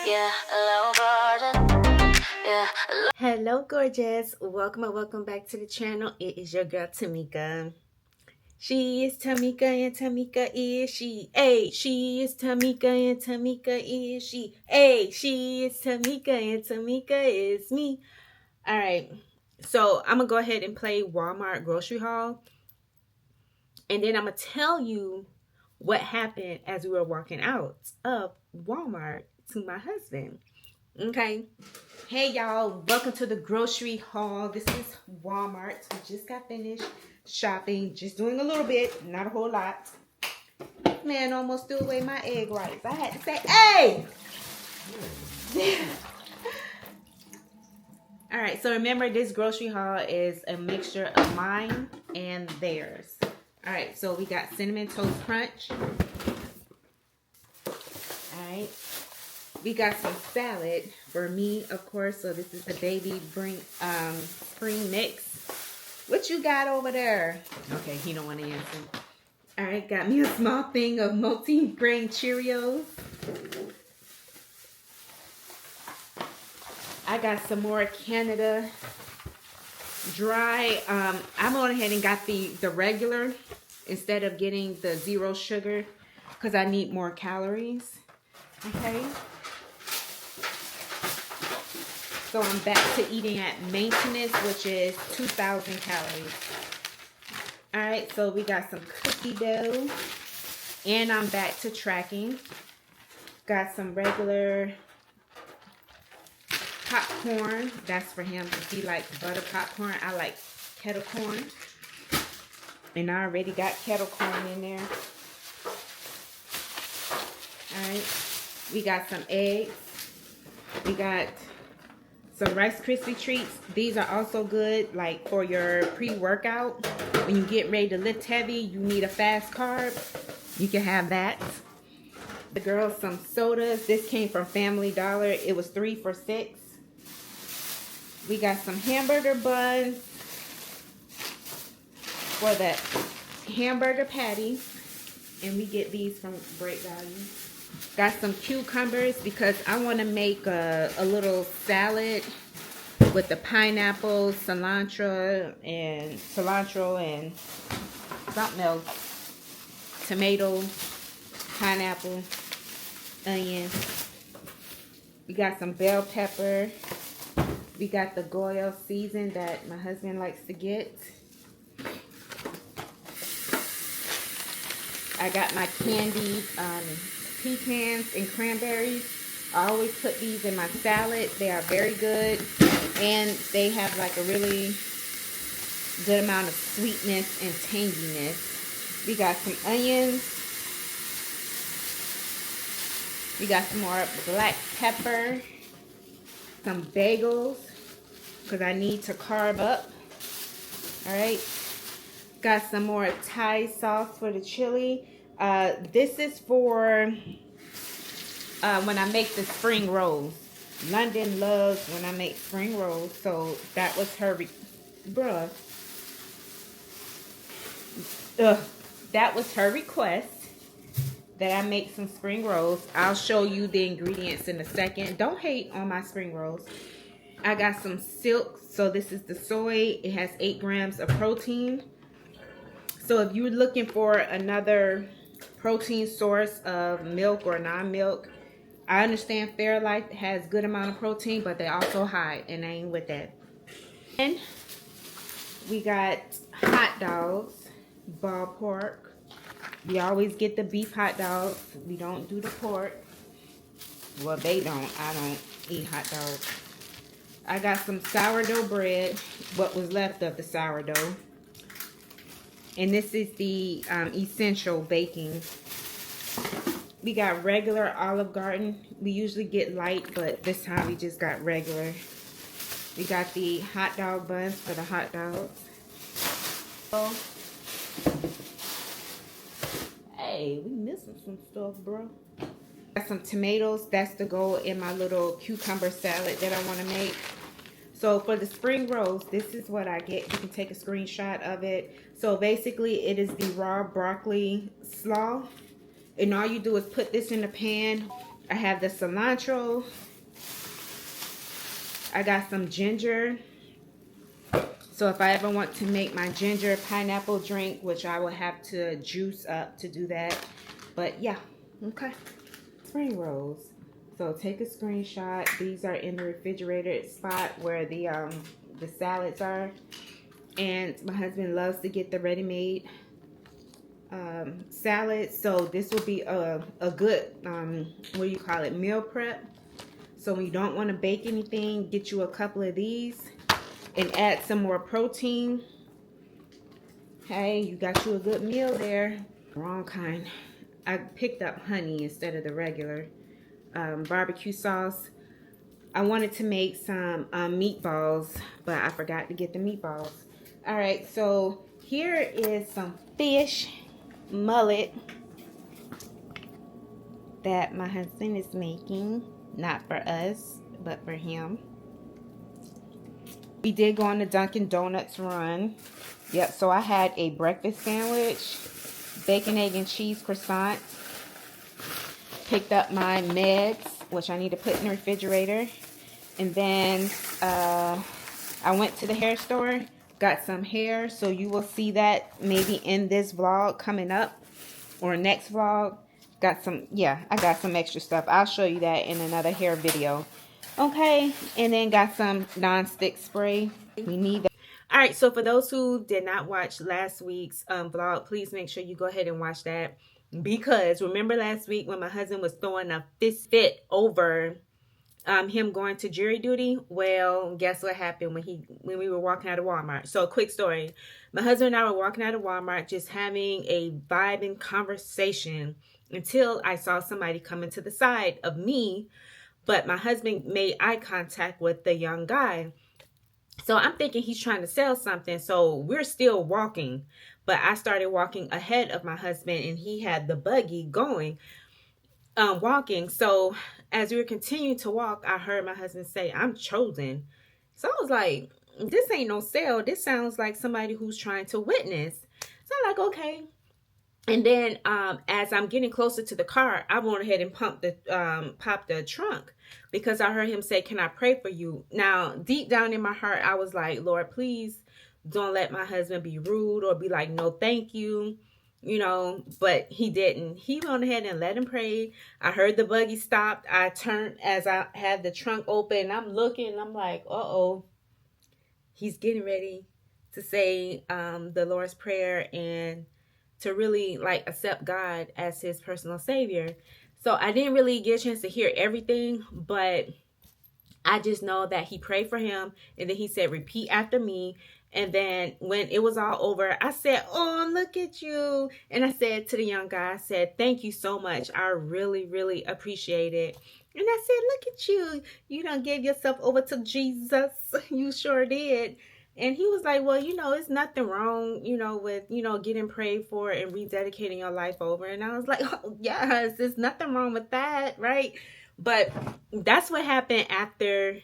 Yeah, hello garden. Yeah. Hello, gorgeous. Welcome and welcome back to the channel. It is your girl Tamika. She is Tamika and Tamika is she. Hey, she is Tamika and Tamika is she. Hey, she is Tamika and Tamika is me. All right. So I'm gonna go ahead and play Walmart grocery haul, and then I'm gonna tell you what happened as we were walking out of Walmart to my husband. Okay. Hey y'all, welcome to the grocery haul. This is Walmart. We just got finished shopping, just doing a little bit, not a whole lot. Man almost threw away my egg whites. I had to say, hey! All right, so remember this grocery haul is a mixture of mine and theirs. All right, so we got Cinnamon Toast Crunch. All right. We got some salad for me, of course. So this is the baby spring mix. What you got over there? Okay, he don't want to answer. All right, got me a small thing of multi-grain Cheerios. I got some more Canada Dry. I went ahead and got the regular instead of getting the zero sugar because I need more calories. Okay. So I'm back to eating at maintenance, which is 2,000 calories. All right, so we got some cookie dough. And I'm back to tracking. Got some regular popcorn. That's for him because he likes butter popcorn. I like kettle corn. And I already got kettle corn in there. All right, we got some eggs. We got some Rice Krispie treats. These are also good like for your pre-workout. When you get ready to lift heavy, you need a fast carb. You can have that. The girls some sodas. This came from Family Dollar. It was 3 for $6. We got some hamburger buns for the hamburger patty. And we get these from Great Value. Got some cucumbers because I want to make a little salad with the pineapple, cilantro and something else. Tomato, pineapple, onion. We got some bell pepper. We got the Goya season that my husband likes to get. I got my candied pecans and cranberries. I always put these in my salad. They are very good. And they have like a really good amount of sweetness and tanginess. We got some onions. We got some more black pepper. Some bagels. Because I need to carb up. Alright. Got some more Thai sauce for the chili. This is for when I make the spring rolls. London loves when I make spring rolls. So that was her that was her request that I make some spring rolls. I'll show you the ingredients in a second. Don't hate on my spring rolls. I got some silk. So this is the soy. It has 8 grams of protein. So if you're looking for another protein source of milk or non-milk, I understand Fairlife has good amount of protein, but they also high, and I ain't with that. And we got hot dogs, ballpark. We always get the beef hot dogs. We don't do the pork. Well, they don't. I don't eat hot dogs. I got some sourdough bread, what was left of the sourdough. And this is the essential baking. We got regular Olive Garden. We usually get light, but this time we just got regular. We got the hot dog buns for the hot dogs. Hey, we missing some stuff, bro. Got some tomatoes. That's to go in my little cucumber salad that I want to make. So for the spring rolls, this is what I get. You can take a screenshot of it. So basically, it is the raw broccoli slaw. And all you do is put this in the pan I have the cilantro. I got some ginger. So if I ever want to make my ginger pineapple drink, which I will have to juice up to do that. But yeah, okay. Spring rolls. So take a screenshot. These are in the refrigerator spot where the salads are. And my husband loves to get the ready-made salad. So this will be a good, what do you call it, meal prep. So when you don't want to bake anything, get you a couple of these and add some more protein. Hey, you got you a good meal there. Wrong kind. I picked up honey instead of the regular barbecue sauce. I wanted to make some meatballs, but I forgot to get the meatballs. All right, so here is some fish mullet that my husband is making. Not for us, but for him. We did go on the Dunkin' Donuts run. Yep, so I had a breakfast sandwich, bacon, egg, and cheese croissant. Picked up my meds, which I need to put in the refrigerator. And then I went to the hair store, got some hair. So you will see that maybe in this vlog coming up or next vlog. Got some, yeah, I got some extra stuff. I'll show you that in another hair video. Okay, and then got some non-stick spray. We need that. All right, so for those who did not watch last week's vlog, please make sure you go ahead and watch that. Because remember last week when my husband was throwing a fist fit over him going to jury duty? Well, guess what happened when we were walking out of Walmart? So a quick story. My husband and I were walking out of Walmart just having a vibing conversation until I saw somebody coming to the side of me, but my husband made eye contact with the young guy. So I'm thinking he's trying to sell something. So we're still walking, but I started walking ahead of my husband and he had the buggy going, walking. So as we were continuing to walk, I heard my husband say, "I'm chosen." So I was like, this ain't no sale. This sounds like somebody who's trying to witness. So I'm like, okay. And then as I'm getting closer to the car, I went ahead and popped the trunk because I heard him say, "Can I pray for you?" Now, deep down in my heart, I was like, Lord, please don't let my husband be rude or be like, "No, thank you." You know, but he didn't. He went ahead and let him pray. I heard the buggy stopped. I turned as I had the trunk open. I'm looking. I'm like, uh-oh. He's getting ready to say the Lord's Prayer and to really like accept God as his personal savior. So I didn't really get a chance to hear everything, but I just know that he prayed for him and then he said, "Repeat after me." And then when it was all over, I said, "Oh, look at you." And I said to the young guy, I said, "Thank you so much. I really, really appreciate it." And I said, "Look at you. You done gave yourself over to Jesus. You sure did." And he was like, "Well, you know, it's nothing wrong, you know, with, you know, getting prayed for and rededicating your life over." And I was like, "Oh, yes, there's nothing wrong with that, right?" But that's what happened after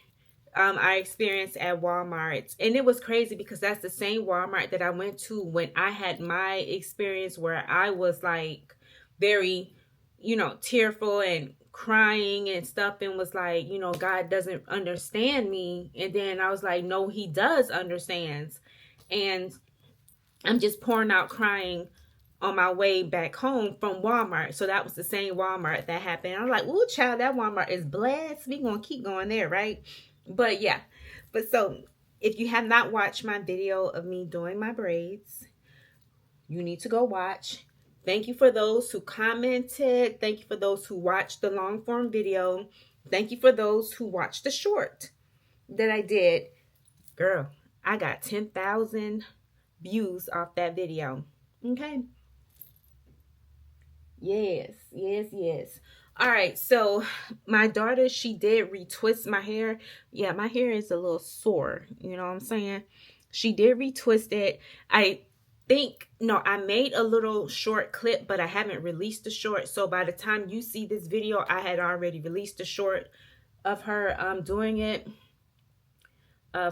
our experience at Walmart. And it was crazy because that's the same Walmart that I went to when I had my experience where I was like very, you know, tearful and crying and stuff and was like, you know, God doesn't understand me. And then I was like, no, he does understands. And I'm just pouring out crying on my way back home from Walmart. So that was the same Walmart that happened. I'm like, "Ooh, child, that Walmart is blessed. We gonna keep going there, right?" But yeah. But so if you have not watched my video of me doing my braids, you need to go watch. Thank you for those who commented. Thank you for those who watched the long form video. Thank you for those who watched the short that I did. Girl, I got 10,000 views off that video. Okay. Yes, yes, yes. All right, so my daughter, she did retwist my hair. Yeah, my hair is a little sore, you know what I'm saying? She did retwist it. I made a little short clip, but I haven't released the short. So by the time you see this video, I had already released the short of her doing it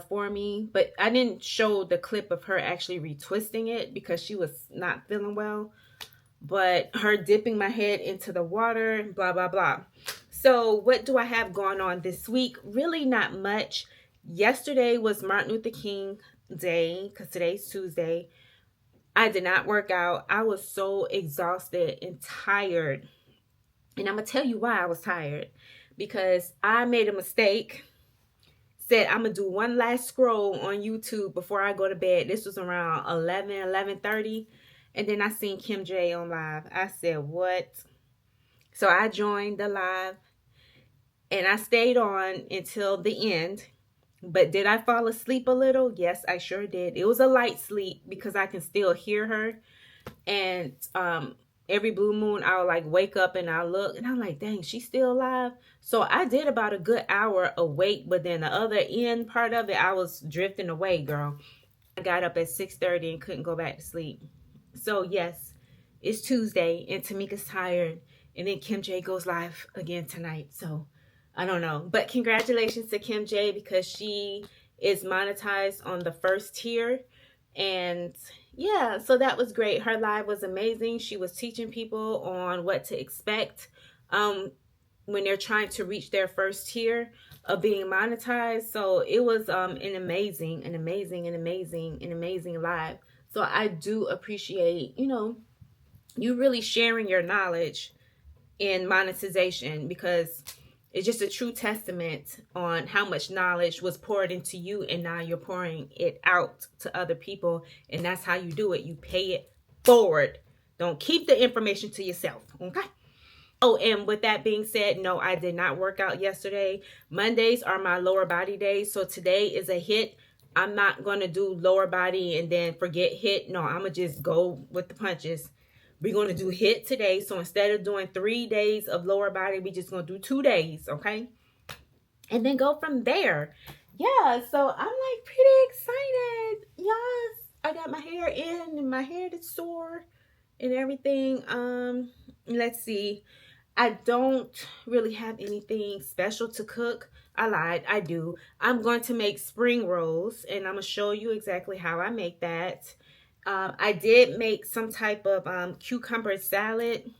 for me. But I didn't show the clip of her actually retwisting it because she was not feeling well. But her dipping my head into the water, blah, blah, blah. So what do I have going on this week? Really not much. Yesterday was Martin Luther King Day because today's Tuesday. I did not work out. I was so exhausted and tired. And I'm going to tell you why I was tired. Because I made a mistake. Said I'm going to do one last scroll on YouTube before I go to bed. This was around 11:30. And then I seen Kim J on live. I said, what? So I joined the live. And I stayed on until the end. But did I fall asleep a little? Yes, I sure did. It was a light sleep because I can still hear her. And every blue moon, I'll like wake up and I'll look and I'm like, dang, she's still alive. So I did about a good hour awake, but then the other end part of it, I was drifting away, girl. I got up at 6:30 and couldn't go back to sleep. So yes, it's Tuesday and Tamika's tired. And then Kim J goes live again tonight. So I don't know. But congratulations to Kim J because she is monetized on the first tier. And yeah, so that was great. Her live was amazing. She was teaching people on what to expect when they're trying to reach their first tier of being monetized. So it was an amazing live. So I do appreciate, you really sharing your knowledge in monetization because it's just a true testament on how much knowledge was poured into you and now you're pouring it out to other people. And that's how you do it. You pay it forward. Don't keep the information to yourself. Okay. Oh, and with that being said, no, I did not work out yesterday. Mondays are my lower body days. So today is a hit. I'm not going to do lower body and then forget hit. No, I'm going to just go with the punches. We're going to do hit today. So instead of doing 3 days of lower body, we're just going to do 2 days. Okay. And then go from there. Yeah. So I'm like pretty excited. Yes. I got my hair in and my hair is sore and everything. Let's see. I don't really have anything special to cook. I lied. I do. I'm going to make spring rolls and I'm going to show you exactly how I make that. I did make some type of cucumber salad.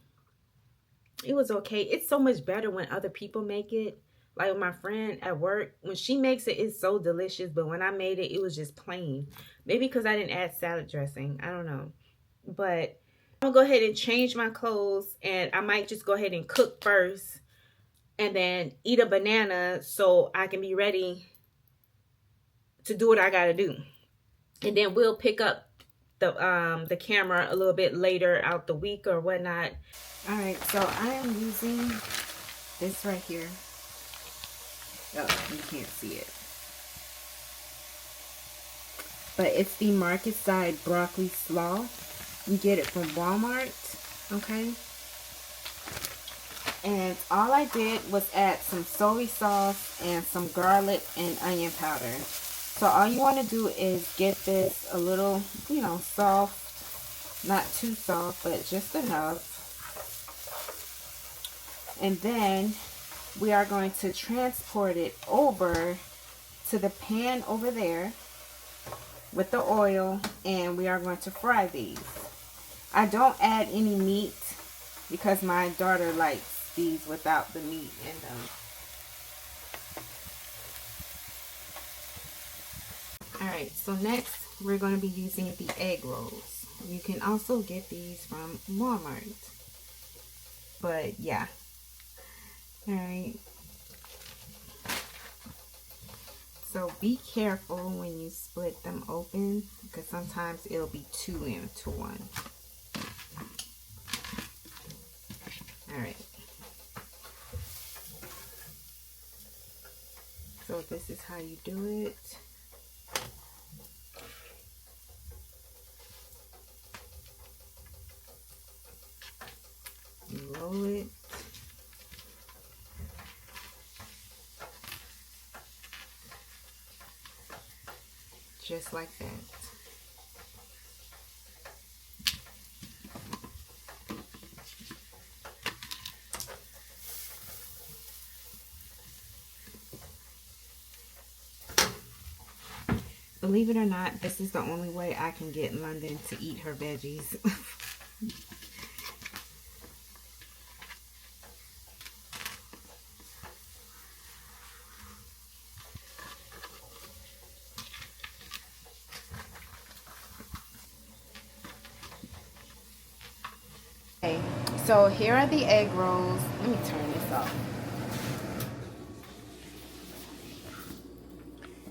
It was okay. It's so much better when other people make it. Like my friend at work, when she makes it, it's so delicious. But when I made it, it was just plain. Maybe because I didn't add salad dressing. I don't know. But I'm going to go ahead and change my clothes. And I might just go ahead and cook first. And then eat a banana so I can be ready to do what I got to do. And then we'll pick up the camera a little bit later out the week or whatnot. All right, so I am using this right here. Oh, you can't see it, but it's the Market Side broccoli slaw. You get it from Walmart. Okay, and all I did was add some soy sauce and some garlic and onion powder. So all you want to do is get this a little, soft, not too soft, but just enough. And then we are going to transport it over to the pan over there with the oil, and we are going to fry these. I don't add any meat because my daughter likes these without the meat in them. Alright, so next we're going to be using the egg rolls. You can also get these from Walmart. But yeah. Alright. So be careful when you split them open because sometimes it'll be 2 into 1. Alright. So this is how you do it. You roll it. Just like that. Believe it or not, this is the only way I can get London to eat her veggies. So here are the egg rolls. Let me turn this off.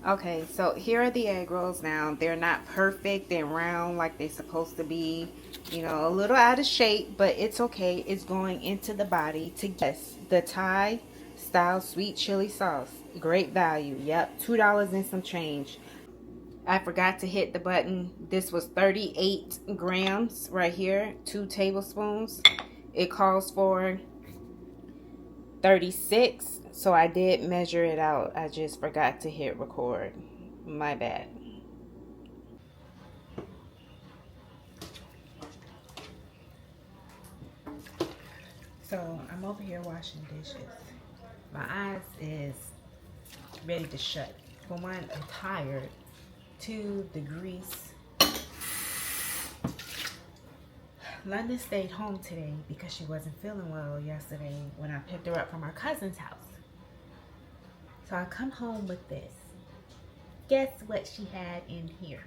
Okay, so here are the egg rolls now. They're not perfect and round like they're supposed to be. You know, a little out of shape, but it's okay. It's going into the body to guess the Thai style sweet chili sauce. Great value. Yep, $2 and some change. I forgot to hit the button. This was 38 grams right here, 2 tablespoons. It calls for 36, so I did measure it out. I just forgot to hit record. My bad. So I'm over here washing dishes. My eyes is ready to shut. For one, I'm tired. Two, the grease. London stayed home today because she wasn't feeling well yesterday when I picked her up from our cousin's house. So I come home with this. Guess what she had in here?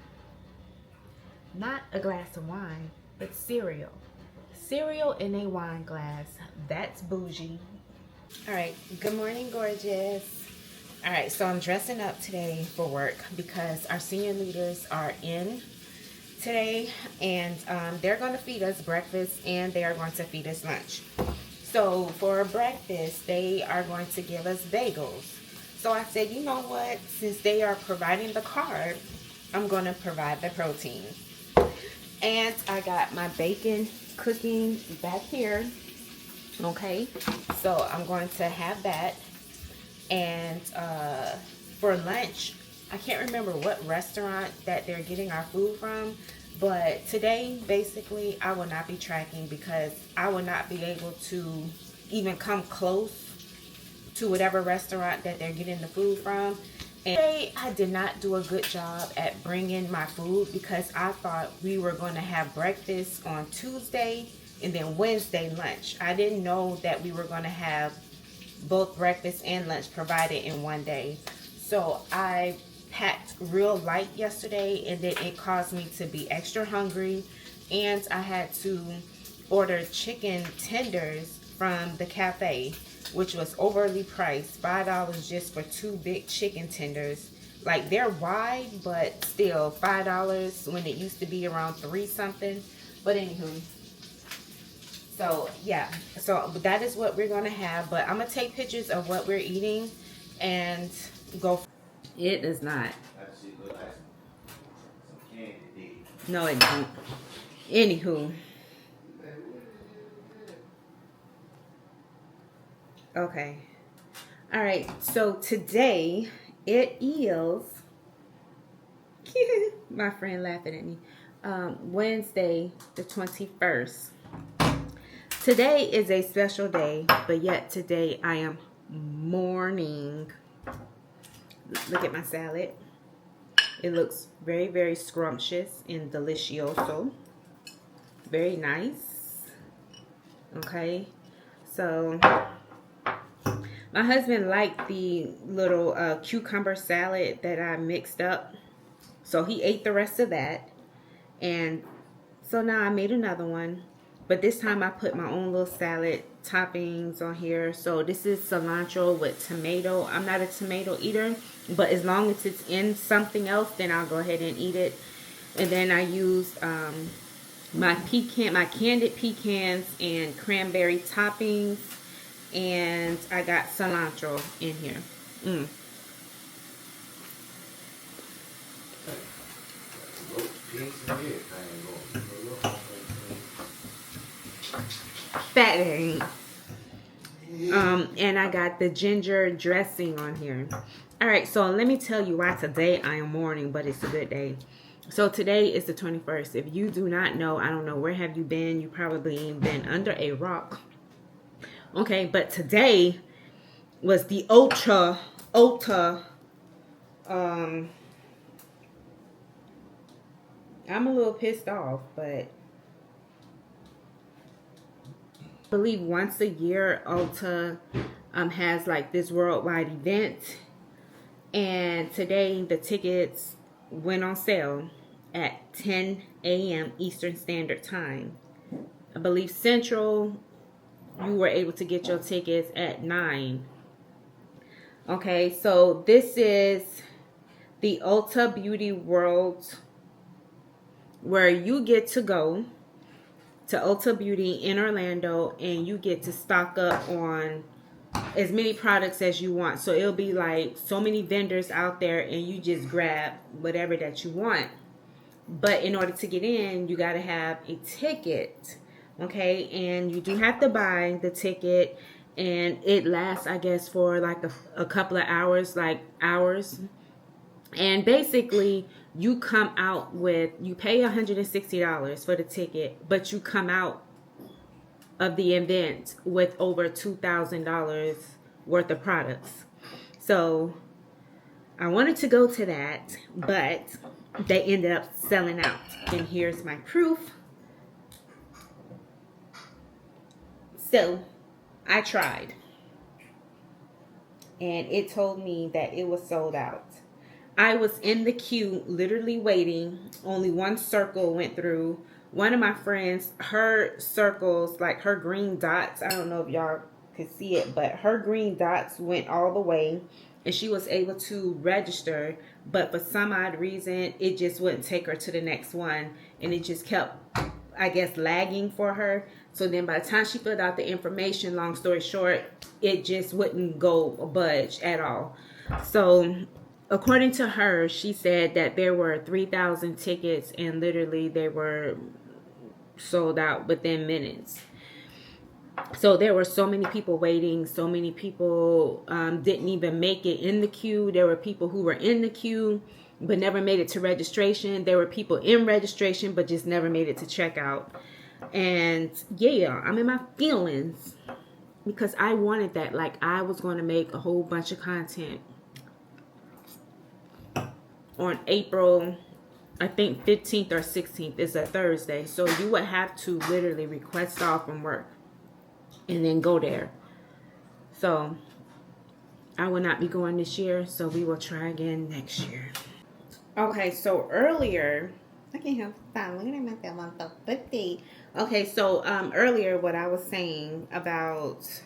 Not a glass of wine, but cereal. Cereal in a wine glass. That's bougie. All right, good morning, gorgeous. All right, so I'm dressing up today for work because our senior leaders are in today, and they're going to feed us breakfast and they are going to feed us lunch. So for breakfast, they are going to give us bagels. So I said, you know what, since they are providing the carb, I'm going to provide the protein. And I got my bacon cooking back here. Okay, so I'm going to have that. And for lunch, I can't remember what restaurant that they're getting our food from, but today basically I will not be tracking because I will not be able to even come close to whatever restaurant that they're getting the food from. And today I did not do a good job at bringing my food because I thought we were going to have breakfast on Tuesday and then Wednesday lunch. I didn't know that we were going to have both breakfast and lunch provided in one day. So I packed real light yesterday, and then it caused me to be extra hungry, and I had to order chicken tenders from the cafe, which was overly priced, $5 just for 2 big chicken tenders. Like, they're wide, but still $5 when it used to be around 3 something. But anywho, so yeah, so that is what we're gonna have. But I'm gonna take pictures of what we're eating and go. It does not. No, it don't. Anywho, okay. All right. So today it is. My friend laughing at me. Wednesday, the 21st. Today is a special day, but yet today I am mourning. Look at my salad. It looks very, very scrumptious and delicioso. Very nice. Okay. So, my husband liked the little cucumber salad that I mixed up. So, he ate the rest of that. And so now I made another one. But this time I put my own little salad toppings on here. So this is cilantro with tomato. I'm not a tomato eater, but as long as it's in something else, then I'll go ahead and eat it. And then I used my candied pecans and cranberry toppings, and I got cilantro in here. Fattening. And I got the ginger dressing on here. All right, so let me tell you why today I am mourning, but it's a good day. So today is the 21st. If you do not know, I don't know, where have you been? You probably been under a rock. Okay, but today was the Ulta. I'm a little pissed off, but I believe once a year Ulta has like this worldwide event, and today the tickets went on sale at 10 a.m. Eastern Standard Time. I believe Central you were able to get your tickets at 9. Okay, so this is the Ulta Beauty World, where you get to go to Ulta Beauty in Orlando and you get to stock up on as many products as you want. So it'll be like so many vendors out there and you just grab whatever that you want. But in order to get in, you got to have a ticket. Okay, and you do have to buy the ticket, and it lasts, I guess, for like a couple of hours, like hours. And basically, you come out with, you pay $160 for the ticket, but you come out of the event with over $2,000 worth of products. So I wanted to go to that, but they ended up selling out. And here's my proof. So I tried, and it told me that it was sold out. I was in the queue, literally waiting. Only one circle went through. One of my friends, her circles, like her green dots, I don't know if y'all could see it, but her green dots went all the way, and she was able to register, but for some odd reason, it just wouldn't take her to the next one, and it just kept, I guess, lagging for her. So then by the time she filled out the information, long story short, it just wouldn't go budge at all. So according to her, she said that there were 3,000 tickets and literally they were sold out within minutes. So there were so many people waiting. So many people didn't even make it in the queue. There were people who were in the queue but never made it to registration. There were people in registration but just never made it to checkout. And yeah, I'm in my feelings because I wanted that. Like, I was going to make a whole bunch of content on April, I think 15th or 16th is a Thursday. So you would have to literally request off from work and then go there. So I will not be going this year. So we will try again next year. Okay, so earlier, I can't help looking at myself on so 50. Okay, so earlier what I was saying about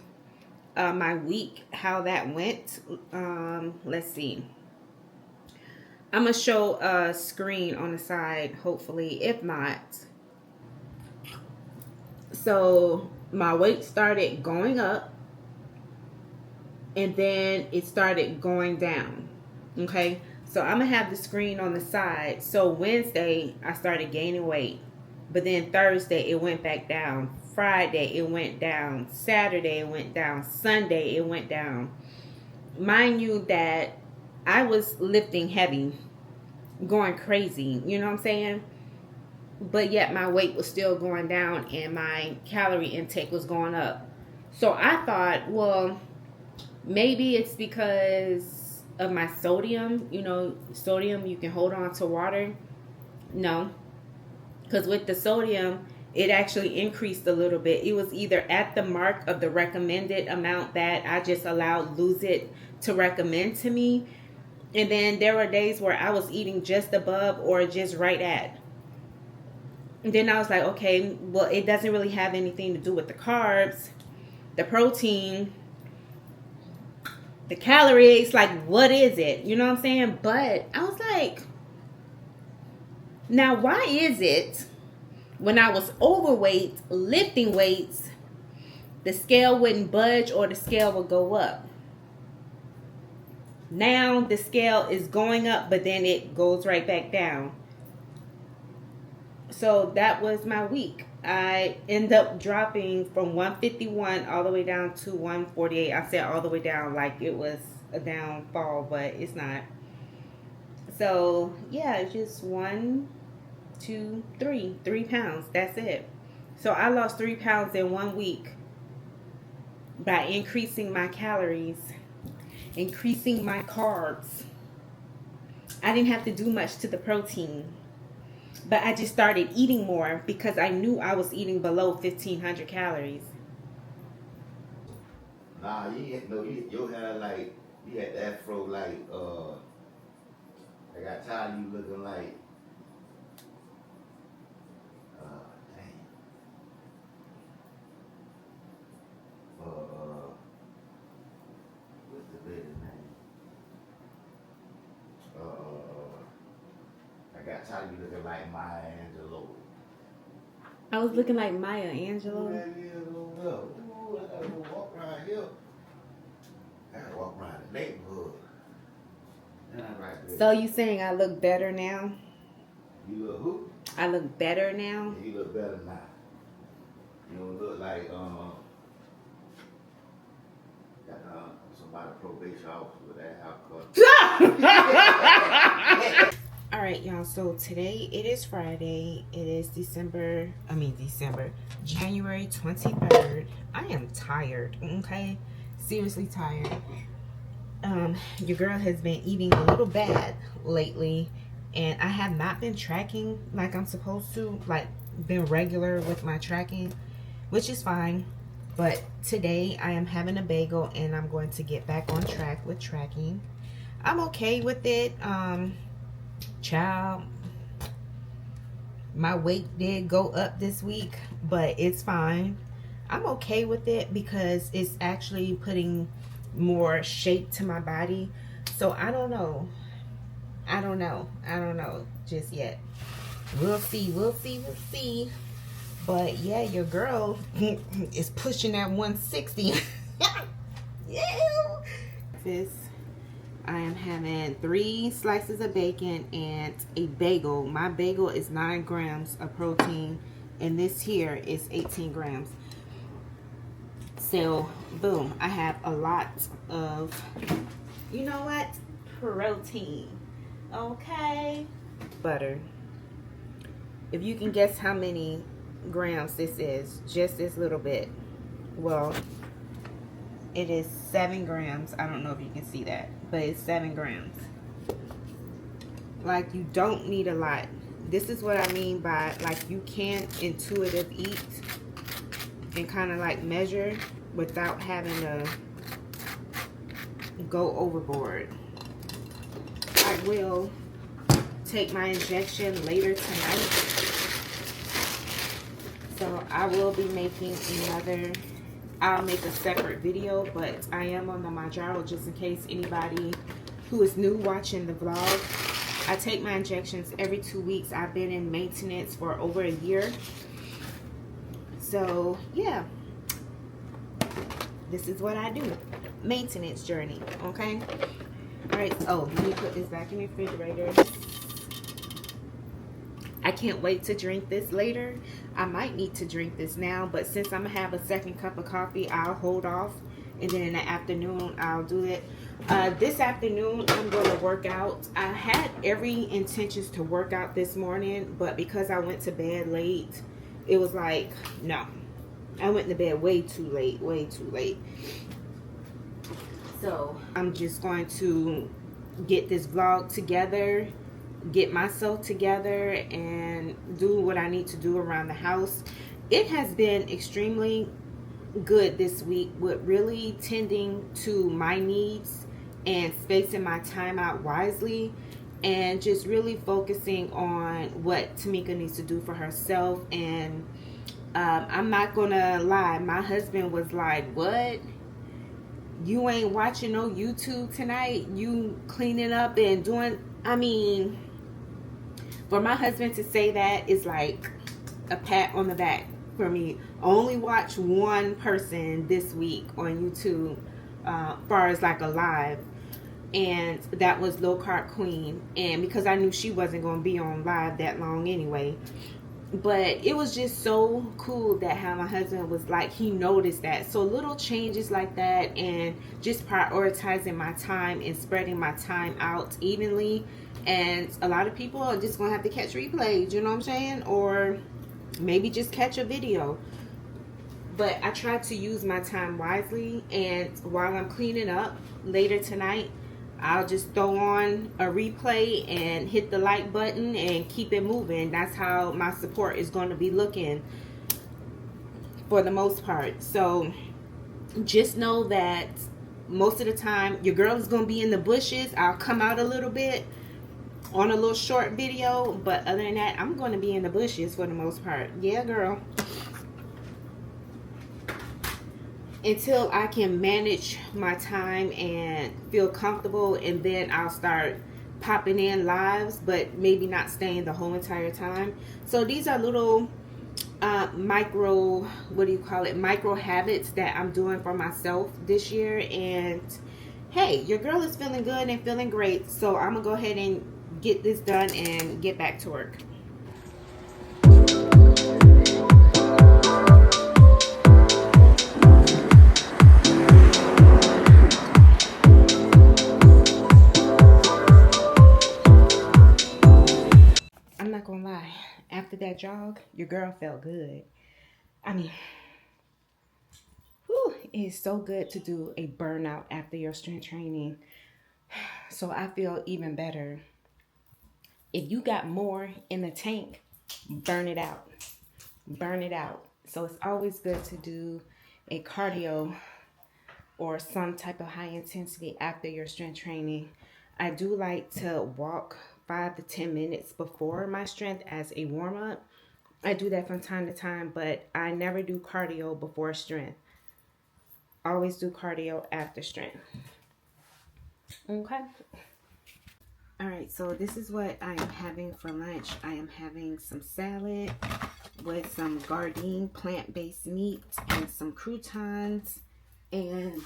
my week, how that went. Let's see. I'm going to show a screen on the side, hopefully. If not. So my weight started going up. And then it started going down. Okay. So I'm going to have the screen on the side. So Wednesday, I started gaining weight. But then Thursday, it went back down. Friday, it went down. Saturday, it went down. Sunday, it went down. Mind you that I was lifting heavy, going crazy, you know what I'm saying? But yet my weight was still going down and my calorie intake was going up. So I thought, well, maybe it's because of my sodium. You know, sodium, you can hold on to water. No, because with the sodium, it actually increased a little bit. It was either at the mark of the recommended amount that I just allowed Lose It to recommend to me. And then there were days where I was eating just above or just right at. And then I was like, okay, well, it doesn't really have anything to do with the carbs, the protein, the calories. Like, what is it? You know what I'm saying? But I was like, now, why is it when I was overweight, lifting weights, the scale wouldn't budge or the scale would go up? Now the scale is going up, but then it goes right back down. So that was my week. I end up dropping from 151 all the way down to 148. I said all the way down like it was a downfall, but it's not. So yeah, it's just 1, 2, 3 pounds. That's it. So I lost 3 pounds in 1 week by increasing my calories, increasing my carbs. I didn't have to do much to the protein, but I just started eating more because I knew I was eating below 1,500 calories. Nah, you had no, your hair like, you had the afro like, I got tired of you looking like, dang. Tyler, you looking like Maya Angelou. I was looking like Maya Angelou. Ooh, I gotta go walk around here. I gotta walk around the neighborhood. And I'm right there. So you saying I look better now? You look who? I look better now? Yeah, you look better now. You don't look like somebody probation officer with that haircut. All right, y'all. So today it is Friday. It is January 23rd. I am tired. Okay, seriously tired. Your girl has been eating a little bad lately, and I have not been tracking like I'm supposed to, like been regular with my tracking, which is fine. But today I am having a bagel and I'm going to get back on track with tracking. I'm okay with it. Child, my weight did go up this week, but it's fine. I'm okay with it because it's actually putting more shape to my body. So I don't know just yet. We'll see. But yeah, your girl is pushing that 160. Yeah. I am having 3 slices of bacon and a bagel. My bagel is 9 grams of protein, and this here is 18 grams. So, boom, I have a lot of, you know what? Protein. Okay. Butter. If you can guess how many grams this is, just this little bit. Well, it is 7 grams. I don't know if you can see that, but it's 7 grams. Like, you don't need a lot. This is what I mean by, like, you can't intuitive eat and kind of like measure without having to go overboard. I will take my injection later tonight, so I will be making I'll make a separate video, but I am on the Manjaro just in case anybody who is new watching the vlog. I take my injections every 2 weeks. I've been in maintenance for over a year. So, yeah. This is what I do. Maintenance journey, okay? Alright, oh, let me put this back in the refrigerator. I can't wait to drink this later. I might need to drink this now, but since I'm gonna have a second cup of coffee, I'll hold off, and then in the afternoon I'll do it. This afternoon I'm going to work out. I had every intentions to work out this morning, but because I went to bed late, it was like, no. I went to bed way too late. So I'm just going to get this vlog together, get myself together, and do what I need to do around the house. It has been extremely good this week with really tending to my needs and spacing my time out wisely, and just really focusing on what Tamika needs to do for herself. And I'm not gonna lie, my husband was like, what? You ain't watching no YouTube tonight? You cleaning up and doing, I mean, for my husband to say that is like a pat on the back for me. I only watched one person this week on YouTube, far as like a live, and that was Low Carb Queen. And because I knew she wasn't going to be on live that long anyway, but it was just so cool that how my husband was like, he noticed that. So little changes like that, and just prioritizing my time and spreading my time out evenly. And a lot of people are just gonna have to catch replays, you know what I'm saying, or maybe just catch a video. But I try to use my time wisely, and while I'm cleaning up later tonight, I'll just throw on a replay and hit the like button and keep it moving. That's how my support is going to be looking for the most part. So just know that most of the time your girl is going to be in the bushes. I'll come out a little bit on a little short video, but other than that, I'm going to be in the bushes for the most part. Yeah, girl. Until I can manage my time and feel comfortable, and then I'll start popping in lives, but maybe not staying the whole entire time. So these are little micro, what do you call it, micro habits that I'm doing for myself this year. And hey, your girl is feeling good and feeling great, so I'm gonna go ahead and get this done and get back to work. I'm not gonna lie, after that jog, your girl felt good. I mean, whew, it is so good to do a burnout after your strength training. So I feel even better. If you got more in the tank, burn it out. Burn it out. So it's always good to do a cardio or some type of high intensity after your strength training. I do like to walk 5 to 10 minutes before my strength as a warm up. I do that from time to time, but I never do cardio before strength. Always do cardio after strength. Okay. All right, so this is what I am having for lunch. I am having some salad with some Gardein plant-based meat and some croutons and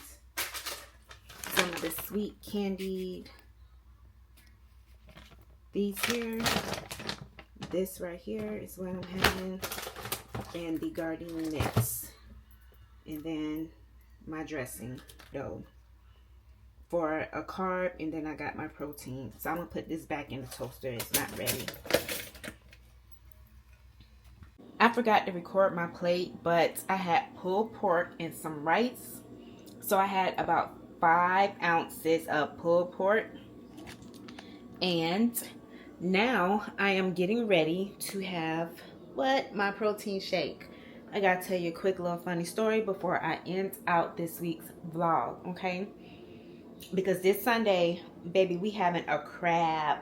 some of the sweet candied, these here. This right here is what I'm having, and the Gardein mix. And then my dressing dough for a carb, and then I got my protein. So I'm gonna put this back in the toaster. It's not ready. I forgot to record my plate, but I had pulled pork and some rice. So I had about 5 ounces of pulled pork. And now I am getting ready to have my protein shake. I gotta tell you a quick little funny story before I end out this week's vlog, okay? Because this Sunday, baby, we having a crab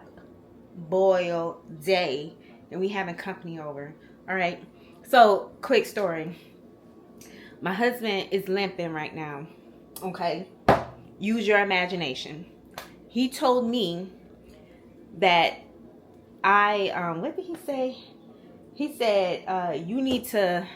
boil day, and we having company over. All right, so quick story. My husband is limping right now, okay? Use your imagination. He told me that what did he say? He said, you need to,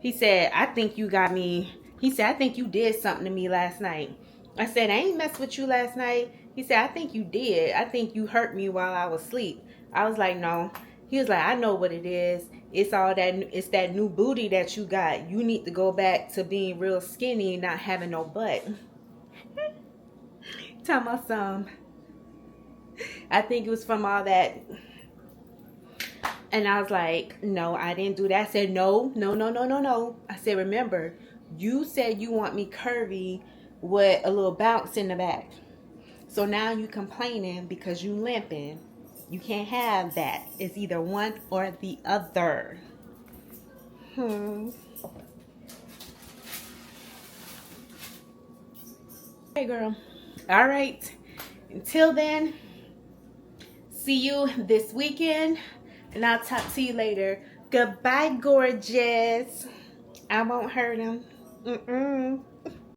he said, I think you got me, he said, I think you did something to me last night. I said, I ain't messed with you last night. He said, I think you did. I think you hurt me while I was asleep. I was like, no. He was like, I know what it is. It's all that, it's that new booty that you got. You need to go back to being real skinny and not having no butt. Tell my son. I think it was from all that. And I was like, no, I didn't do that. I said, no. I said, remember, you said you want me curvy with a little bounce in the back. So now you complaining because you limping. You can't have that. It's either one or the other. Hey, girl. All right. Until then, see you this weekend. And I'll talk to you later. Goodbye, gorgeous. I won't hurt him.